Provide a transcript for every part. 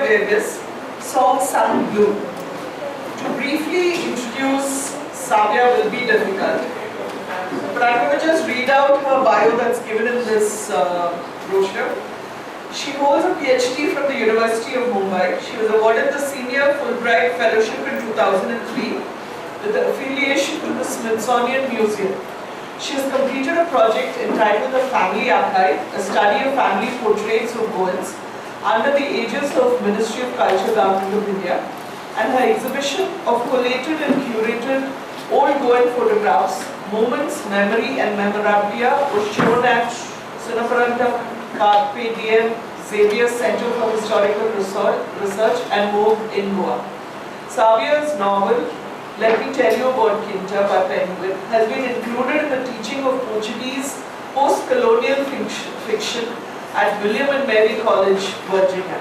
Viegas, song Sun Blue. To briefly introduce Savia will be difficult, but I'm going to just read out her bio that's given in this brochure. She holds a PhD from the University of Mumbai. She was awarded the Senior Fulbright Fellowship in 2003 with the affiliation to the Smithsonian Museum. She has completed a project entitled The Family Archive, a study of family portraits of Goans under the aegis of Ministry of Culture, Government of India, and her exhibition of collated and curated old Goan photographs, moments, memory and memorabilia was shown at Sunaparanta Carpe Diem Xavier Center for Historical Research and Vogue in Goa. Savia's novel, Let Me Tell You About Quinta by Penguin, has been included in the teaching of Portuguese post-colonial fiction at William and Mary College, Virginia.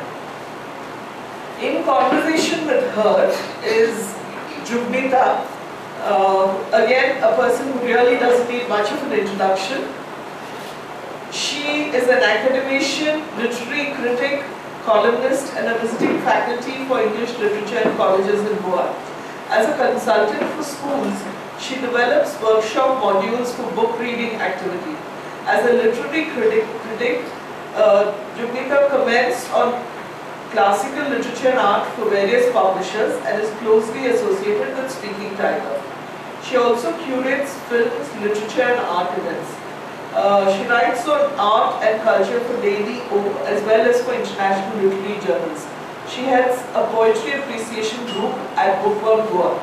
In conversation with her is Jugneeta, again a person who really doesn't need much of an introduction. She is an academician, literary critic, columnist and a visiting faculty for English literature in colleges in Goa. As a consultant for schools, she develops workshop modules for book reading activity. As a literary critic, Jugneeta comments on classical literature and art for various publishers and is closely associated with Speaking Tiger. She also curates films, literature and art events. She writes on art and culture for Daily O as well as for international literary journals. She heads a poetry appreciation group at Bookworm Goa.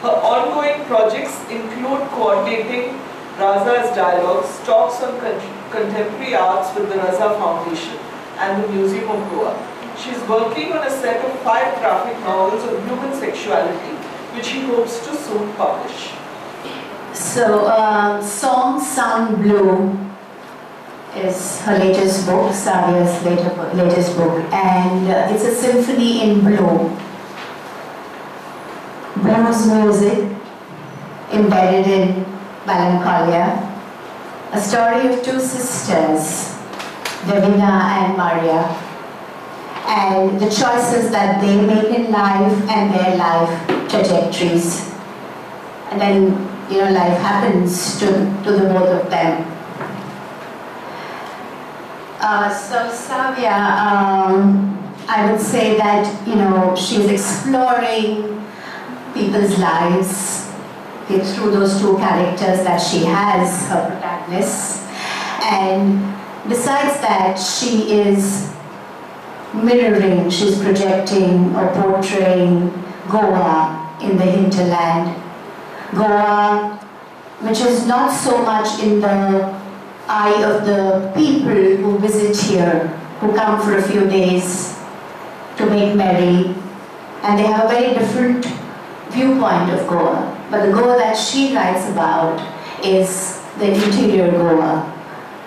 Her ongoing projects include coordinating Raza's dialogues, talks on contemporary arts with the Raza Foundation and the Museum of Goa. She is working on a set of 5 graphic novels on human sexuality, which she hopes to soon publish. So, Song Sun Blue is her latest book, Savia's latest book, and it's a symphony in blue. Blues music embedded in melancholia, a story of 2 sisters, Davina and Maria, and the choices that they make in life and their life trajectories. And then, life happens to the both of them. So Savia, I would say that, she's exploring people's lives through those 2 characters that she has, her protagonists. And besides that, she is mirroring, she's projecting or portraying Goa in the hinterland. Goa, which is not so much in the eye of the people who visit here, who come for a few days to make merry, and they have a very different viewpoint of Goa. But the Goa that she writes about is the interior Goa,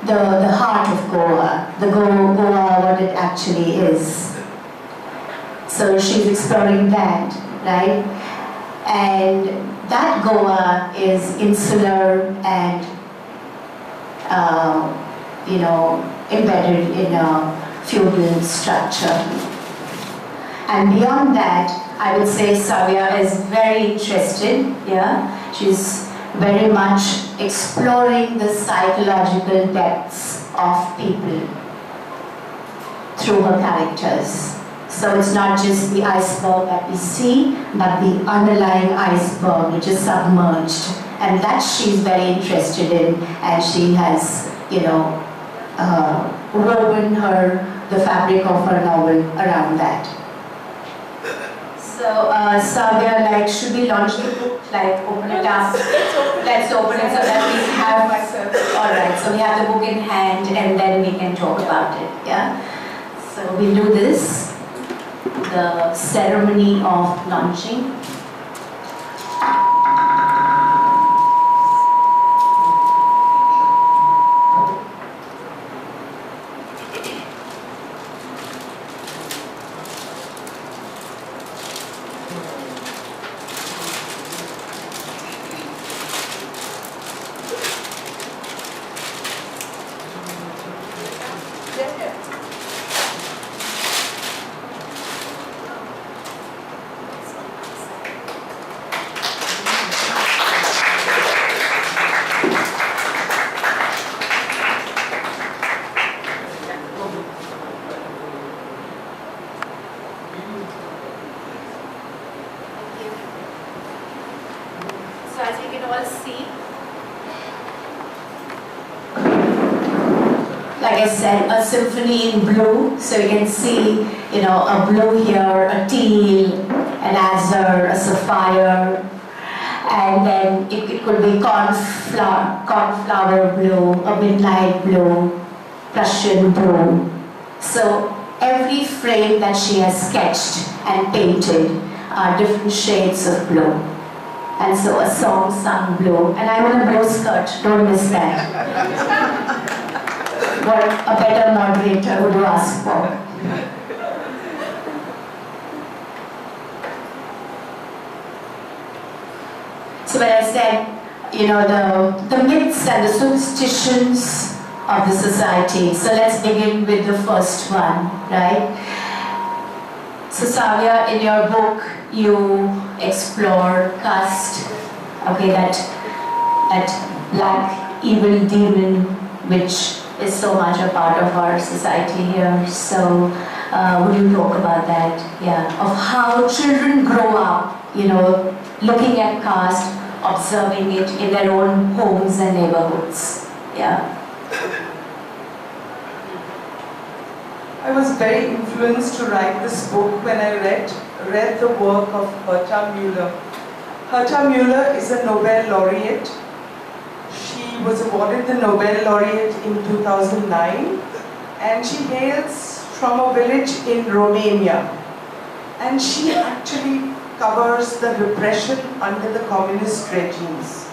the heart of Goa, the Goa what it actually is. So she's exploring that, right? And that Goa is insular and, embedded in a feudal structure. And beyond that, I would say Savia is very interested, She's very much exploring the psychological depths of people through her characters. So it's not just the iceberg that we see, but the underlying iceberg which is submerged. And that she's very interested in, and she has, woven the fabric of her novel around that. So, Savia, should we launch the book? Open it up? Let's open it so that we have myself. All right, so we have the book in hand, and then we can talk about it, So we'll do this, the ceremony of launching. all see. Like I said, a symphony in blue, so you can see, a blue here, a teal, an azure, a sapphire, and then it could be cornflower blue, a midnight blue, Prussian blue. So every frame that she has sketched and painted are different shades of blue. And so a song sung blue, and I'm in a blue skirt, don't miss that. What a better moderator would you ask for? So when I said, the myths and the superstitions of the society. So let's begin with the first one, right? So Savia, in your book, you explore caste, okay, that black evil demon which is so much a part of our society here. So would you talk about that? Yeah, of how children grow up, looking at caste, observing it in their own homes and neighborhoods. Yeah. I was very influenced to write this book when I read the work of Herta Müller. Herta Müller is a Nobel laureate. She was awarded the Nobel laureate in 2009, and she hails from a village in Romania. And she actually covers the repression under the communist regimes.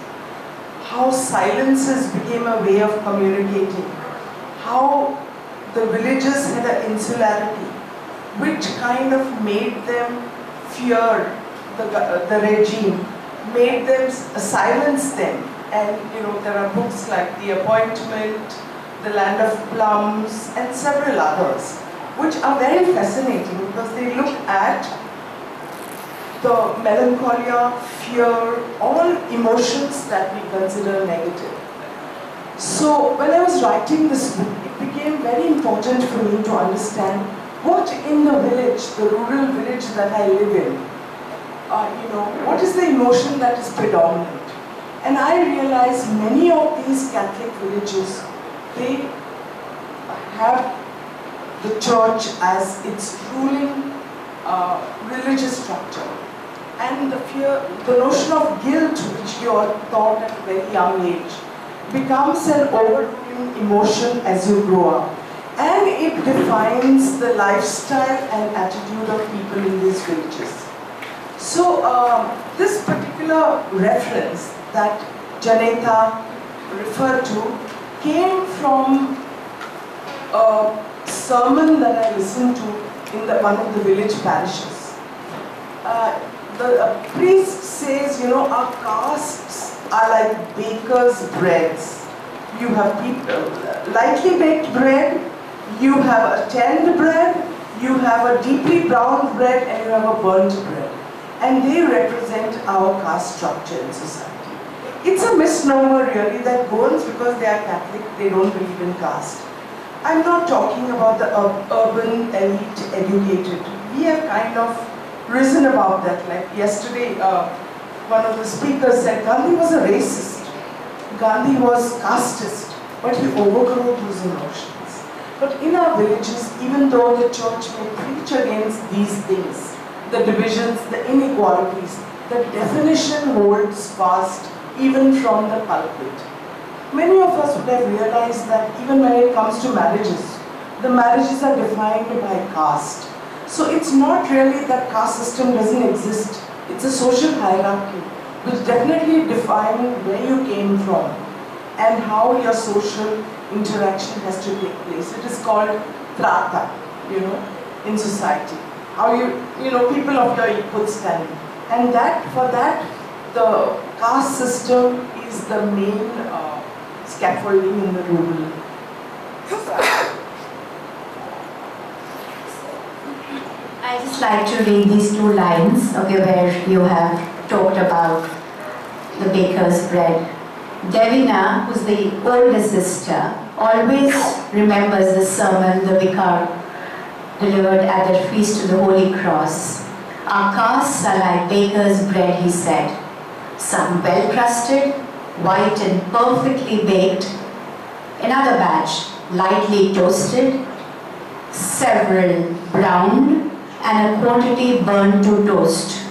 How silences became a way of communicating. How the villagers had an insularity, which kind of made them fear the regime, made them silence them. And there are books like The Appointment, The Land of Plums, and several others, which are very fascinating because they look at the melancholia, fear, all emotions that we consider negative. So when I was writing this book, it became very important for me to understand what in the village, the rural village that I live in, what is the emotion that is predominant. And I realized many of these Catholic villages, they have the church as its ruling religious structure. And the notion of guilt, which you are taught at a very young age, becomes an overruling emotion as you grow up. And it defines the lifestyle and attitude of people in these villages. So this particular reference that Jugneeta referred to came from a sermon that I listened to in one of the village parishes. The priest says, our castes are like baker's breads. You have lightly baked bread, you have a tanned bread, you have a deeply browned bread, and you have a burnt bread. And they represent our caste structure in society. It's a misnomer really that Goans, because they are Catholic, they don't believe in caste. I'm not talking about the urban elite educated. We have kind of risen above that. Like yesterday, one of the speakers said Gandhi was a racist. Gandhi was casteist, but he overcame those emotions. But in our villages, even though the church may preach against these things, the divisions, the inequalities, the definition holds fast even from the pulpit. Many of us would have realized that even when it comes to marriages, the marriages are defined by caste. So it's not really that caste system doesn't exist. It's a social hierarchy which definitely defines where you came from and how your social interaction has to take place. It is called trata, in society. How people of your equal standing. And for that, the caste system is the main scaffolding in the rural society. I just like to read these two lines, where you have talked about the baker's bread. Devina, who's the older sister, always remembers the sermon the vicar delivered at the feast of the Holy Cross. Our castes are like baker's bread, he said. some well-crusted, white and perfectly baked, another batch lightly toasted, several browned, and a quantity burned to toast.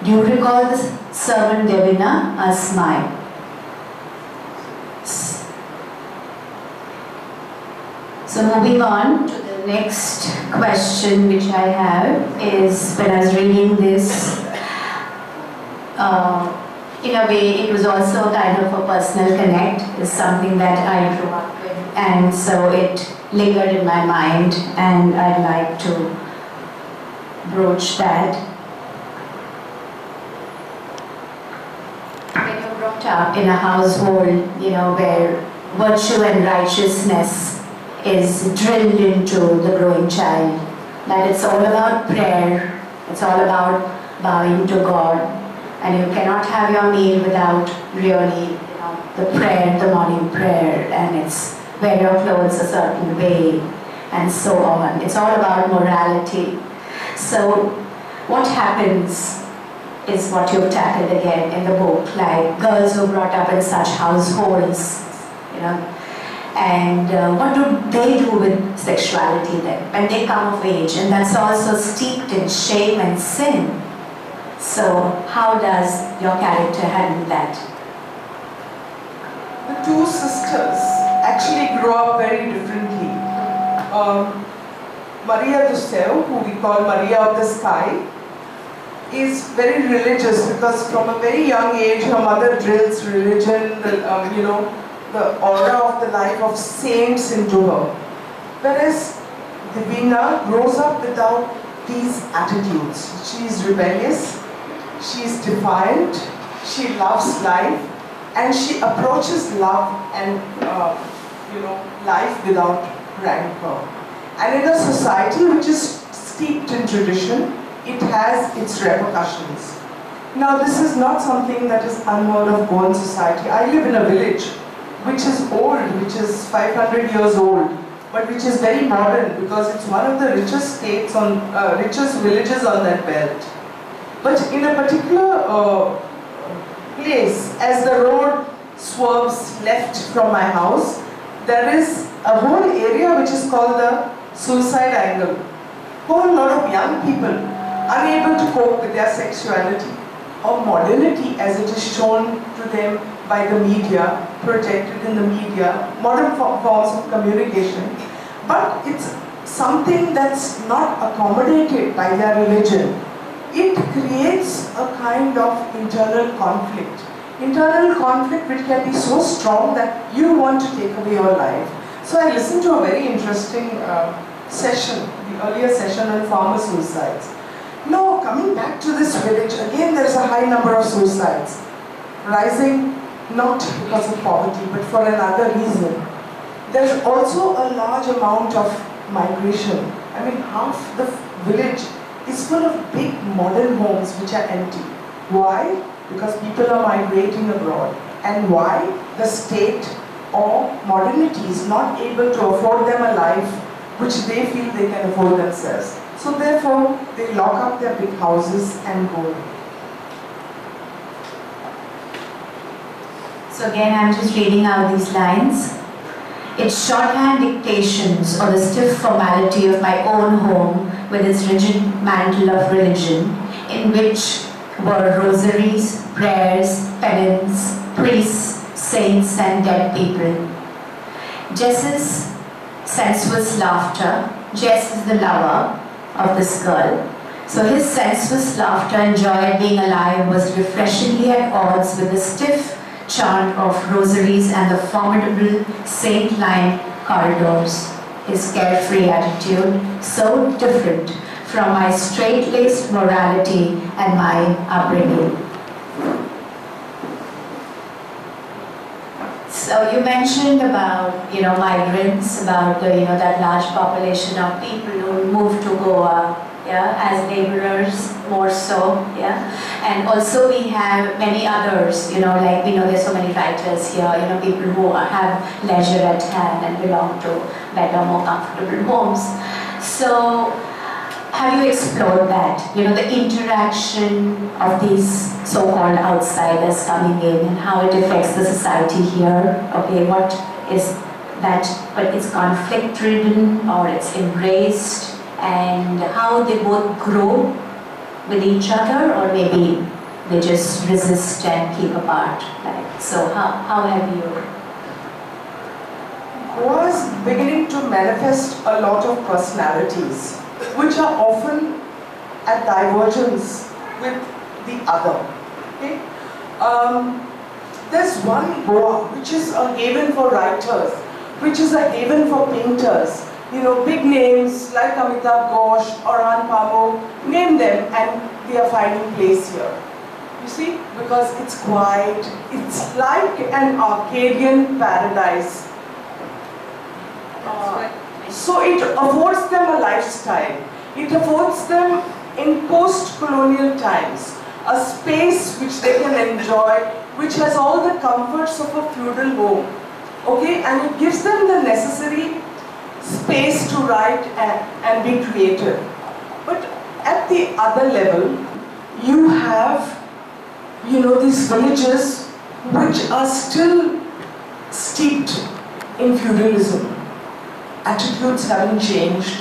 Do you recall the servant Devina? A smile. So moving on to the next question which I have is, when I was reading this, in a way it was also kind of a personal connect. It's something that I grew up with, and so it lingered in my mind, and I'd like to broach that. When you're brought up in a household, where virtue and righteousness is drilled into the growing child, that it's all about prayer, it's all about bowing to God, and you cannot have your meal without really, the prayer, the morning prayer, and it's wear your clothes a certain way, and so on. It's all about morality. So what happens is what you've tackled again in the book, like girls who are brought up in such households, and what do they do with sexuality then when they come of age? And that's also steeped in shame and sin. So how does your character handle that? The two sisters actually grew up very differently. Maria Dussel, who we call Maria of the Sky, is very religious because from a very young age her mother drills religion, the aura of the life of saints into her. Whereas Divina grows up without these attitudes. She is rebellious, she is defiant, she loves life, and she approaches love and life without rancor. And in a society which is steeped in tradition, it has its repercussions. Now this is not something that is unheard of Goan society. I live in a village which is old, which is 500 years old, but which is very modern because it's one of the richest richest villages on that belt. But in a particular place, as the road swerves left from my house, there is a whole area which is called the suicide angle. Whole lot of young people unable to cope with their sexuality or modernity as it is shown to them by the media, projected in the media, modern forms of communication. But it's something that's not accommodated by their religion. It creates a kind of internal conflict. Internal conflict which can be so strong that you want to take away your life. So I listened to a very interesting session, the earlier session on farmer suicides. Now coming back to this village, again there is a high number of suicides, rising not because of poverty but for another reason. There is also a large amount of migration. I mean, half the village is full of big modern homes which are empty. Why? Because people are migrating abroad. And why? The state or modernity is not able to afford them a life which they feel they can afford themselves. So therefore, they lock up their big houses and go. So again, I'm just reading out these lines. It's shorthand dictations or the stiff formality of my own home with its rigid mantle of religion, in which were rosaries, prayers, penance, priests, saints, and dead people. Jess's sensuous laughter. Jess is the lover of this girl. So his sensuous laughter and joy at being alive was refreshingly at odds with the stiff chant of rosaries and the formidable saint-lined corridors. His carefree attitude, so different from my straight-laced morality and my upbringing. So you mentioned about, migrants, about the, that large population of people who moved to Goa, as laborers, more so, and also we have many others, like we know there's so many writers here, people who have leisure at hand and belong to better, more comfortable homes. So have you explored that? You know, the interaction of these so-called outsiders coming in and how it affects the society here. Okay, what is that? But it's conflict-ridden or it's embraced, and how they both grow with each other, or maybe they just resist and keep apart. Like, so how have you? Goa is beginning to manifest a lot of personalities, which are often at divergence with the other. Okay? There's one Goa which is a haven for writers, which is a haven for painters. You know, big names like Amitabh Ghosh or Ann Pamo, name them and they are finding place here. You see, because it's quiet, it's like an Arcadian paradise. So it affords them a lifestyle. It affords them in post-colonial times a space which they can enjoy, which has all the comforts of a feudal home. Okay, and it gives them the necessary space to write and be creative. But at the other level, you have, you know, these villages which are still steeped in feudalism. Attitudes haven't changed.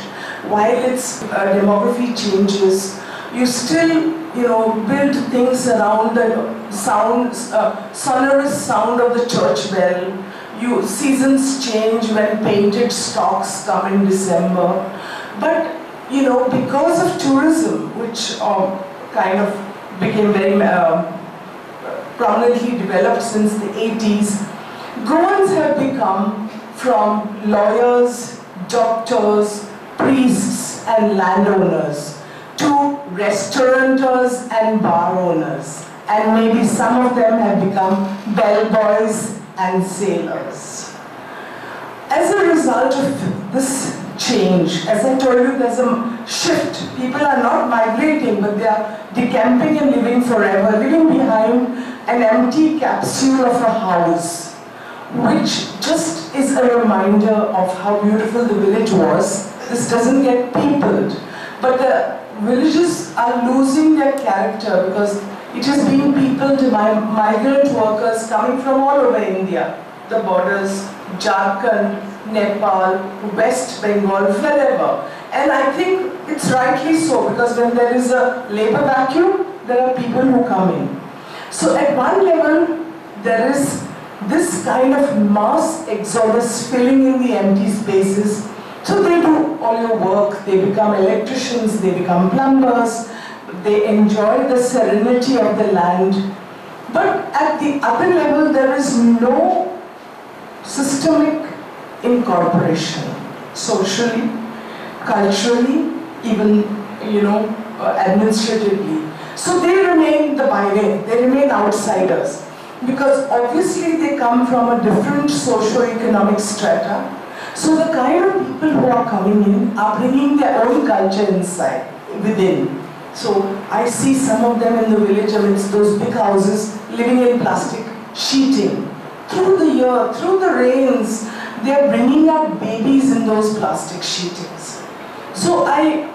While its demography changes, you still, you know, build things around the sonorous sound of the church bell. Seasons change when painted stocks come in December. But, you know, because of tourism, which kind of became very prominently developed since the 80s, Goans have become, from lawyers, doctors, priests and landowners, to restaurateurs and bar owners. And maybe some of them have become bellboys and sailors. As a result of this change, as I told you, there's a shift. People are not migrating, but they are decamping and living forever, living behind an empty capsule of a house, which just is a reminder of how beautiful the village was. This doesn't get peopled, but the villages are losing their character because it is being peopled by migrant workers coming from all over India, the borders, Jharkhand, Nepal, West Bengal, wherever. And I think it's rightly so, because when there is a labor vacuum, there are people who come in. So at one level, there is this kind of mass exodus filling in the empty spaces. So they do all your work, they become electricians, they become plumbers, they enjoy the serenity of the land. But at the other level, there is no systemic incorporation, socially, culturally, even, you know, administratively. So they remain the byway, they remain outsiders, because obviously they come from a different socio-economic strata. So the kind of people who are coming in are bringing their own culture inside, within. So I see some of them in the village amidst those big houses living in plastic sheeting. Through the year, through the rains, they are bringing up babies in those plastic sheetings. So I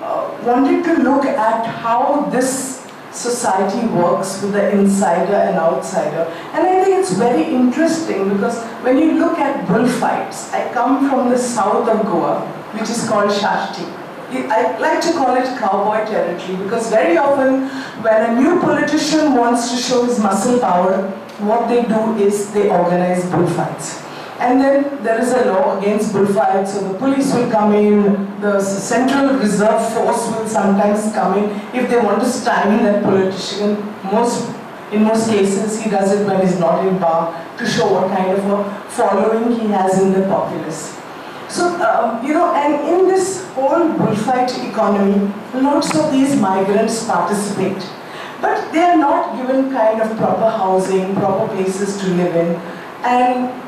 wanted to look at how this society works with the insider and outsider. And I think it's very interesting because when you look at bullfights, I come from the south of Goa, which is called Shashti. I like to call it cowboy territory because very often when a new politician wants to show his muscle power, what they do is they organize bullfights. And then there is a law against bullfights, so the police will come in, the Central Reserve Force will sometimes come in if they want to stymie that politician. In most cases, he does it when he's not in power to show what kind of a following he has in the populace. So, you know, and in this whole bullfight economy, lots of these migrants participate. But they are not given kind of proper housing, proper places to live in. And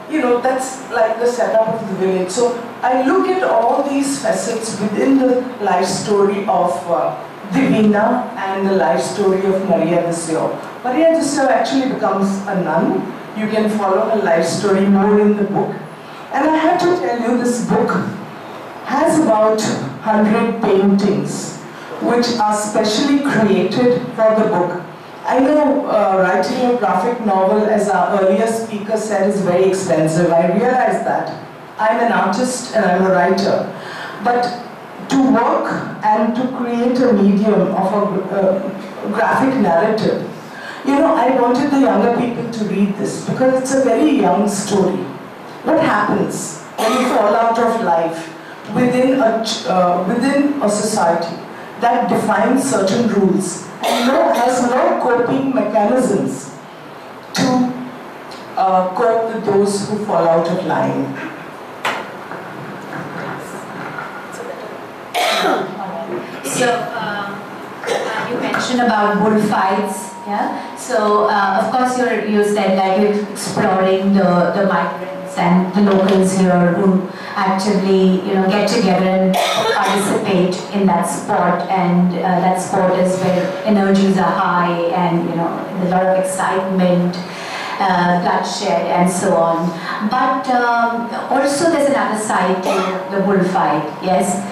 you know, that's like the setup of the village. So I look at all these facets within the life story of Divina and the life story of Maria Desio. Maria Desio actually becomes a nun. You can follow her life story more in the book. And I have to tell you, this book has about 100 paintings which are specially created for the book. I know writing a graphic novel, as our earlier speaker said, is very expensive. I realize that. I'm an artist and I'm a writer. But to work and to create a medium of a graphic narrative, I wanted the younger people to read this because it's a very young story. What happens when you fall out of life within a society that defines certain rules and has no coping mechanisms to cope with those who fall out of line? So, you mentioned about bullfights, yeah? So, of course, you said that you're exploring the migrants and the locals here who actively, get together and participate in that sport, and that sport is where energies are high and, a lot of excitement, bloodshed and so on. But also there's another side to the bullfight, yes?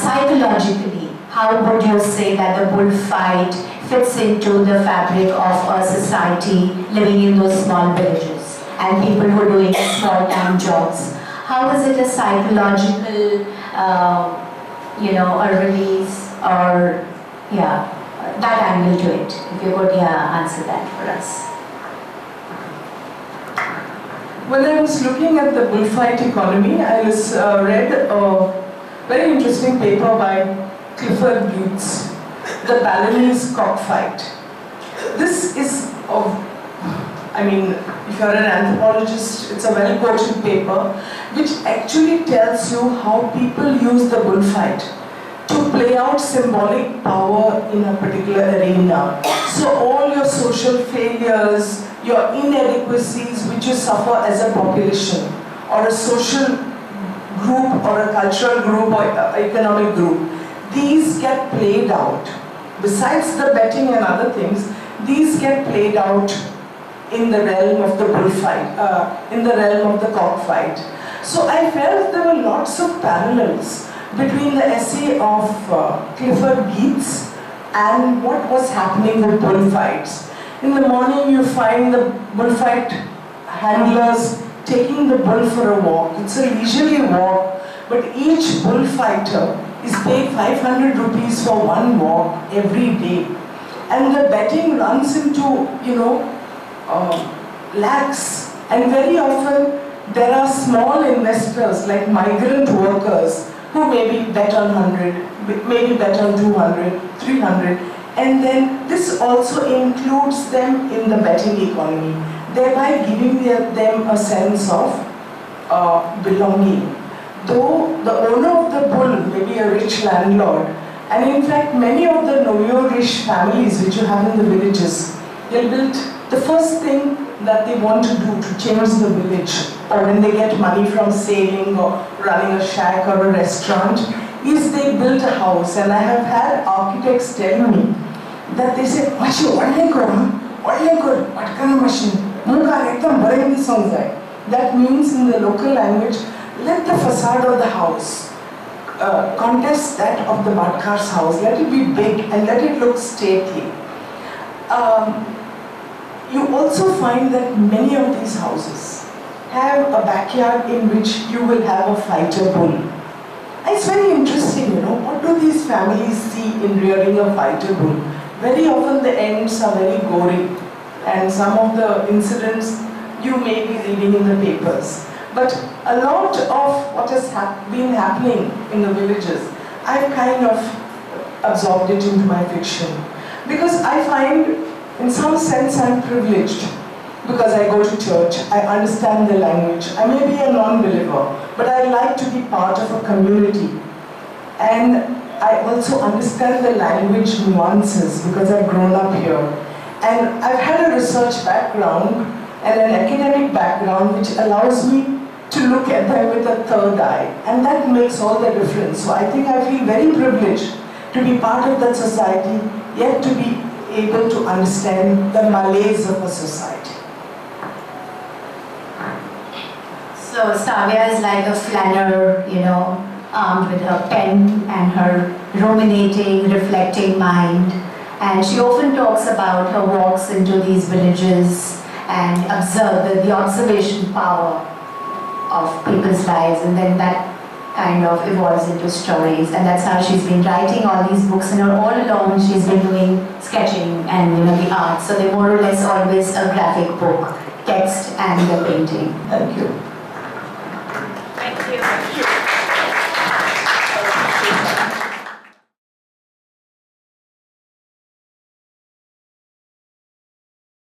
Psychologically, how would you say that the bullfight fits into the fabric of a society living in those small villages and people who are doing small-time jobs? How is it a psychological, a release or, that angle to it? If you could answer that for us. When I was looking at the bullfight economy, I read a very interesting paper by Clifford Geertz, The Balinese Cockfight. This is if you're an anthropologist, it's a well-quoted paper which actually tells you how people use the bullfight to play out symbolic power in a particular arena. So all your social failures, your inadequacies which you suffer as a population or a social group or a cultural group or economic group, these get played out. Besides the betting and other things, these get played out in the realm of the bullfight, in the realm of the cockfight. So I felt there were lots of parallels between the essay of Clifford Geertz and what was happening with bullfights. In the morning you find the bullfight handlers taking the bull for a walk. It's a leisurely walk, but each bullfighter is paid 500 rupees for one walk every day. And the betting runs into, lakhs. And very often there are small investors like migrant workers who maybe bet on 100, maybe bet on 200, 300. And then this also includes them in the betting economy, thereby giving them a sense of belonging. Though the owner of the bull may be a rich landlord, and in fact many of the Noyo-rich families which you have in the villages, they built the first thing that they want to do to change the village, or when they get money from sailing or running a shack or a restaurant, is they build a house. And I have had architects tell me that they say, that means in the local language, let the facade of the house contest that of the Bhatkar's house. Let it be big and let it look stately. You also find that many of these houses have a backyard in which you will have a fighter bull. It's very interesting, what do these families see in rearing a fighter bull? Very often the ends are very gory, and some of the incidents you may be reading in the papers. But a lot of what has been happening in the villages, I've kind of absorbed it into my fiction. Because I find, in some sense, I'm privileged. Because I go to church, I understand the language. I may be a non-believer, but I like to be part of a community. And I also understand the language nuances because I've grown up here. And I've had a research background and an academic background which allows me to look at them with a third eye. And that makes all the difference. So I think I feel very privileged to be part of that society, yet to be able to understand the malaise of a society. So Savia is like a flaneur, armed with her pen and her ruminating, reflecting mind. And she often talks about her walks into these villages and observe the observation power of people's lives, and then that kind of evolves into stories, and that's how she's been writing all these books. And all along she's been doing sketching and the art, so they're more or less always a graphic book, text and the painting. Thank you. Thank you.